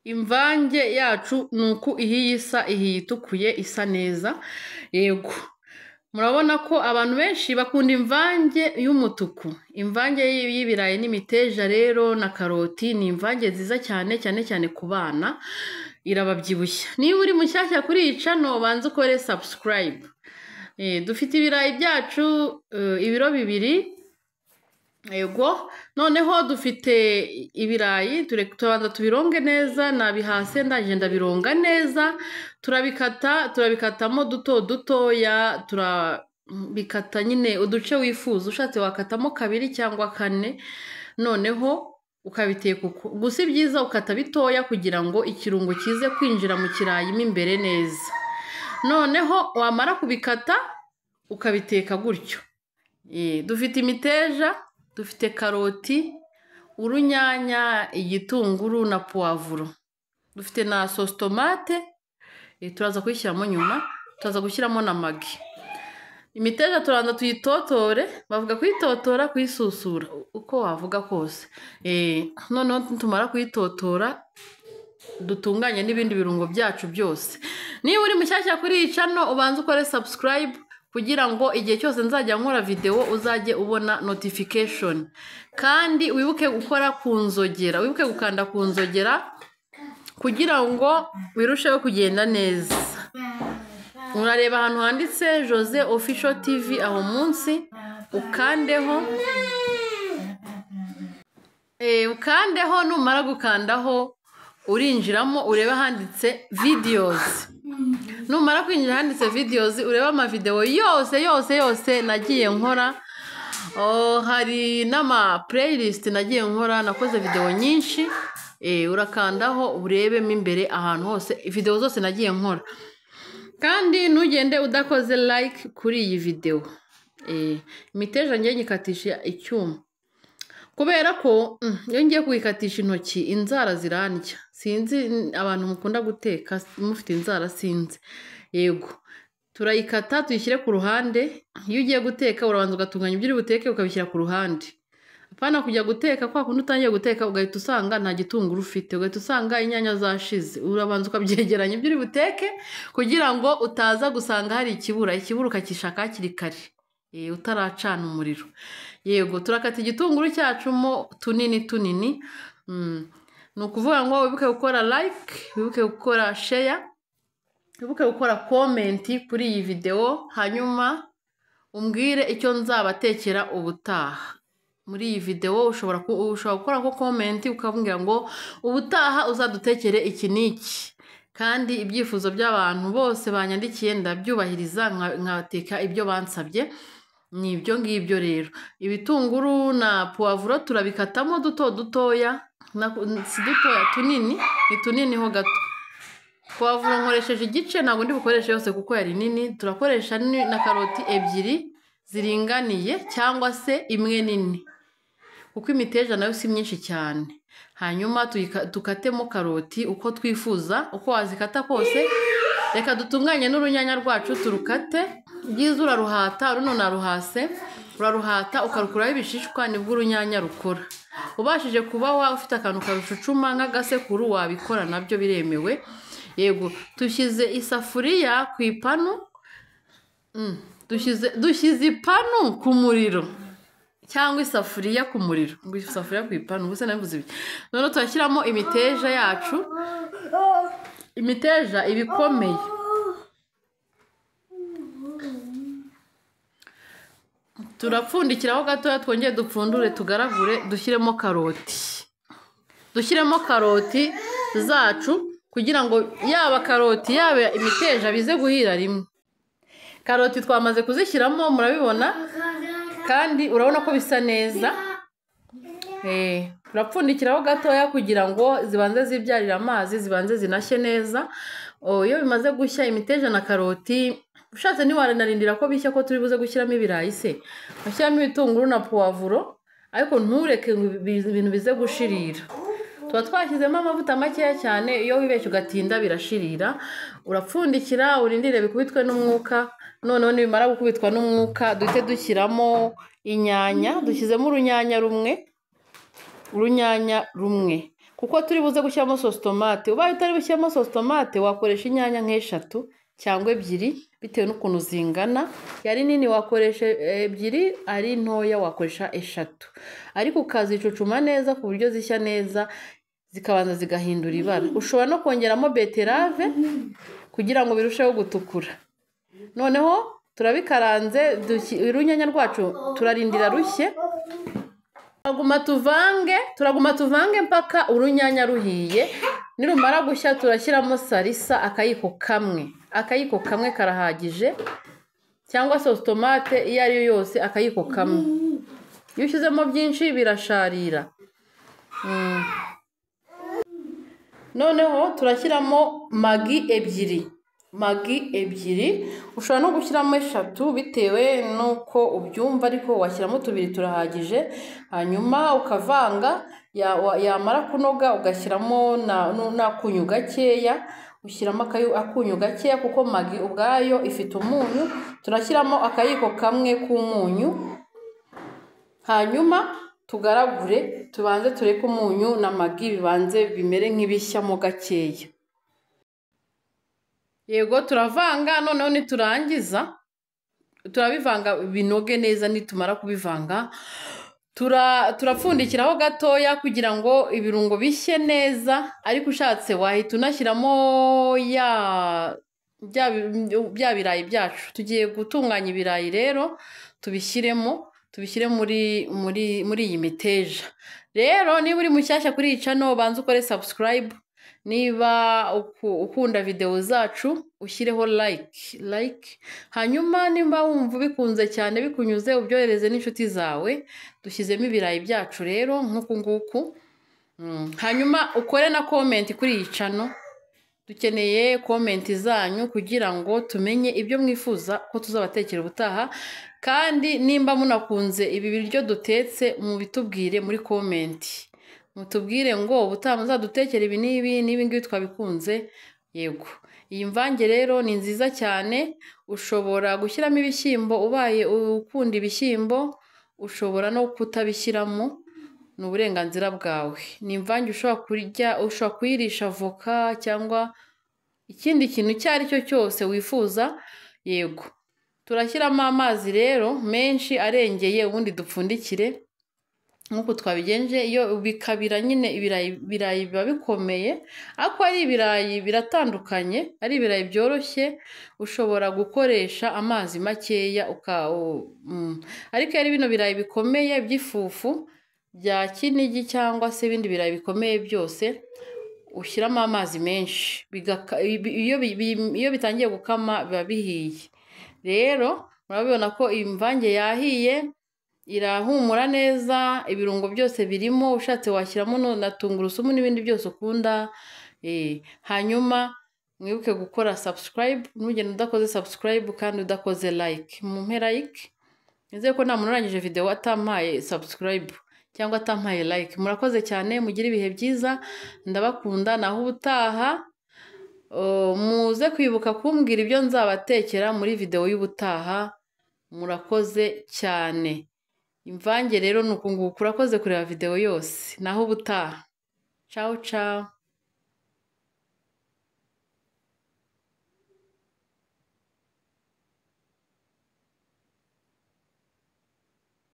imvange yacu nuko ihiye isa, ihiye itukuye isa neza. Yego, murabona ko abantu benshi bakunda imvange y'umutuku. Imvange y'ibirayi n'imiteja rero na karoti ni imvange nziza cyane cyane ku bana, irababyibushya. Niba uri mushyashya kuri iyi channel banza ukore subscribe. Dufite ibirayi byacu ibiro 2. Yego, noneho dufite ibirayi turabanza tubironge neza, nabihase ndangije ndabironga neza, turabikatamo dutoya, turabikata nyine uduce wifuza, ushatse wakatamo 2 cyangwa 4, noneho ukabiteka uko. Gusa ibyiza ukata bitoya kugira ngo ikirungo kize kwinjira mu kirayi mo imbere neza. Noneho wamara kubikata ukabiteka gutyo. Dufite imiteja, dufite karoti, urunyanya, igitunguru na poivro. Dufite na sauce tomate, turaza kuyishyiramo nyuma, turaza gushyiramo na magi. Imiteja turanza tuyitotore, bavuga kuyitotora, kuyisusura, uko wavuga kose. Noneho tumara kuyitotora, dutunganye n'ibindi birungo byacu byose. Niba uri mushyashya kuri iyi channel ubanza ukore subscribe kugira ngo igihe cyose nzajya nkora video uzajye ubona notification. Kandi wibuke gukora ku nzogera, wibuke gukanda ku nzogera kugira ngo birusheho kugenda neza. Urareba ahantu handitse Jose Official TV aho munsi, ukandeho. Ukandeho, numara gukandaho urinjiramo ureba handitse videos. Numara kwinjira handitse videos ureba ama video yose nagiye nkora. Hari n'ama playlist nagiye nkora, nakoze video nyinshi. Urakandaho urebemo imbere ahantu hose video zose nagiye nkora. Kandi ntugende udakoze like kuri iyi video. Imiteja ngiye nyikatisha icyuma, kubera ko iyo ngiye kuyikatisha intoki inzara zirandya. Sinzi abantu mukunda guteka mufite inzara sinzi. Yego, turayikata tuyishyire ku ruhande. Iyo ugiye guteka urabanza ugatunganya ibyo uri buteke ukabishyira ku ruhande. Apana kujya guteka kwa kundi utangiye guteka ugahita usanga nta gitunguru ufite, ugahita usanga inyanya zashize. Urabanza ukabyegeranya ibyo uri buteke kugira ngo utaza gusanga hari ikibura ukakishaka hakiri kare, utaracana umuriro. Yego, turakata igitunguru cyacu mo tunini. Ni ukuvuga ngo wibuke gukora like, wibuke gukora share, wibuke gukora comment kuri iyi video, hanyuma umbwire icyo nzabatekera ubutaha. Muri iyi video ushobora gukora ko comment ukavuga ngo ubutaha uzadutekere iki niki. Kandi ibyifuzo by'abantu bose banyandikiye ndabyubahiriza, nkateka ibyo bansabye. Ni ibyo ngibyo rero. Ibitunguru na poivro turabikatamo dutoya, si dutoya, tunini, ni tunini ho gato. Poivro nkoresheje igice, ntabwo ndi bukoreshe yose kuko yari nini. Turakoresha na karoti 2 ziringaniye cyangwa se imwe nini, kuko imiteja nayo si myinshi cyane. Hanyuma tukatemo karoti uko twifuza, uko wazikata kose. Reka dutunganye n'urunyanya rwacu turukate. Byiza uraruhata, runo naruhase, uraruhata ukarukuraho ibishishwa, nibwo urunyanya rukora. Ubashije kuba ufite akantu karucucuma nk'agasekuru wabikora, nabyo biremewe. Yego, dushyize isafuriya ku ipanu. Dushyize ipanu ku muriro cyangwa isafuriya ku muriro. Ngo isafuriya ku ipanu, ubuse nabivuze ibi. None turashyiramo imiteja yacu. Imiteja ibikomeye. Turapfundikiraho gatoya, twongeye dupfundure tugaragure, dushyiremo karoti. Dushyiremo karoti zacu kugira ngo yaba karoti yaba imiteja bize guhira rimwe. Karoti twamaze kuzishyiramo murabibona, kandi urabona ko bisa neza. Turapfundikiraho gatoya kugira ngo zibanze zibyarira amazi, zibanze zinashye neza. Iyo bimaze gushya imiteja na karoti, ushatse ntiwaranarindira ko bishya ko turi buze gushyiramo ibirayi se. Ushyiramo ibitunguru na poivro, ariko ntureke ibintu bize gushirira. Tuba twashyizemo amavuta makeya cyane, iyo wibeshye ugatinda birashirira. Urapfundikira urindire bikubitwe n'umwuka. Noneho nibimara gukubitwa n'umwuka duhite dushyiramo inyanya. Dushyizemo urunyanya rumwe, kuko turi buze gushyiramo sositomate. Ubaye utari bushyiramo sositomate wakoresha inyanya nk'eshatu cyangwa ebyiri bitewe n'ukuntu zingana. Yari nini wakoresha ebyiri, ari ntoya wakoresha eshatu, ariko ukazicucuma neza ku buryo zishya neza zikabanza zigahindura ibara. Ushobora no kongeramo beterave kugira ngo birusheho gutukura. Noneho turabikaranze, urunyanya rwacu turarindira rushye. Turaguma tuvange mpaka urunyanya ruhiye. Nirumara gushya turashyiramo salisa akayiko kamwe karahagije, cyangwa sositomate iyo ari yo yose akayiko kamwe. Iyo ushyizemo byinshi birasharira. Noneho turashyiramo magi ebyiri, ushobora no gushyiramo eshatu bitewe n'uko ubyumva, ariko washyiramo tubiri turahagije. Hanyuma ukavanga, yamara kunoga ugashyiramo n'akunyu gakeya. Ushyiramo akunyu gakeya kuko magi ubwayo ifite umunyu. Turashyiramo akayiko kamwe k'umunyu, hanyuma tugaragure, tubanze tureke umunyu na magi bibanze bimere nk'ibishyamo gakeya. Yego, turavanga. Noneho niturangiza turabivanga binoge neza. Nitumara kubivanga turapfundikiraho gatoya kugira ngo ibirungo bishye neza, ariko ushatse wahita unashyiramo bya birayi byacu. Tugiye gutunganya ibirayi rero, tubishyire muri iyi miteja. Rero niba uri mushyashya kuri iyi channel, banza ukore subscribe. Niba ukunda video zacu ushyireho like. Hanyuma nimba wumva bikunze cyane bikunyuze, ubyohereze n'inshuti zawe. Dushyizemo ibirayi byacu rero nk'uku nguku. Hanyuma ukore na comment kuri iyi channel. Dukeneye comment zanyu kugira ngo tumenye ibyo mwifuza ko tuzabatekera ubutaha. Kandi nimba munakunze ibi biryo dutetse, mubitubwire muri comment. Mutubwire ngo ubutaha muzadutekera ibi n'ibi twabikunze. Yego, iyi mvange rero ni nziza cyane. Ushobora gushyiramo ibishyimbo ubaye ukunda ibishyimbo, ushobora no kutabishyiramo, ni uburenganzira bwawe. Ni imvange ushobora kurya, ushobora kuyirisha avoka cyangwa ikindi kintu icyo ari cyo cyose wifuza. Yego, turashyiramo amazi rero menshi arengeye, ubundi dupfundikire nk'uko twabigenje. Iyo bikabira nyine ibirayi biba bikomeye, ariko ari ibirayi biratandukanye. Ari ibirayi byoroshye ushobora gukoresha amazi makeya ariko ari bino birayi bikomeye by'ifufu bya Kinigi cyangwa se ibindi birayi bikomeye byose, ushyiramo amazi menshi. Iyo bitangiye gukama biba bihiye. Rero murabibona ko iyi mvange yahiye, irahumura neza, ibirungo byose birimo. Ushatse washyiramo na tungurusumu n'ibindi byose ukunda. Hanyuma mwibuke gukora subscribe. Ntugende udakoze subscribe kandi udakoze like. Mumpe like. Nizeye ko nta muntu urangije video atampaye subscribe cyangwa atampaye like. Murakoze cyane, mugire ibihe byiza, ndabakunda. Naho ubutaha muze kwibuka kumbwira ibyo nzabatekera muri video y'ubutaha. Murakoze cyane. Imvange rero nuko nguko. Urakoze kureba video yose. Naho ubutaha. Ciao ciao.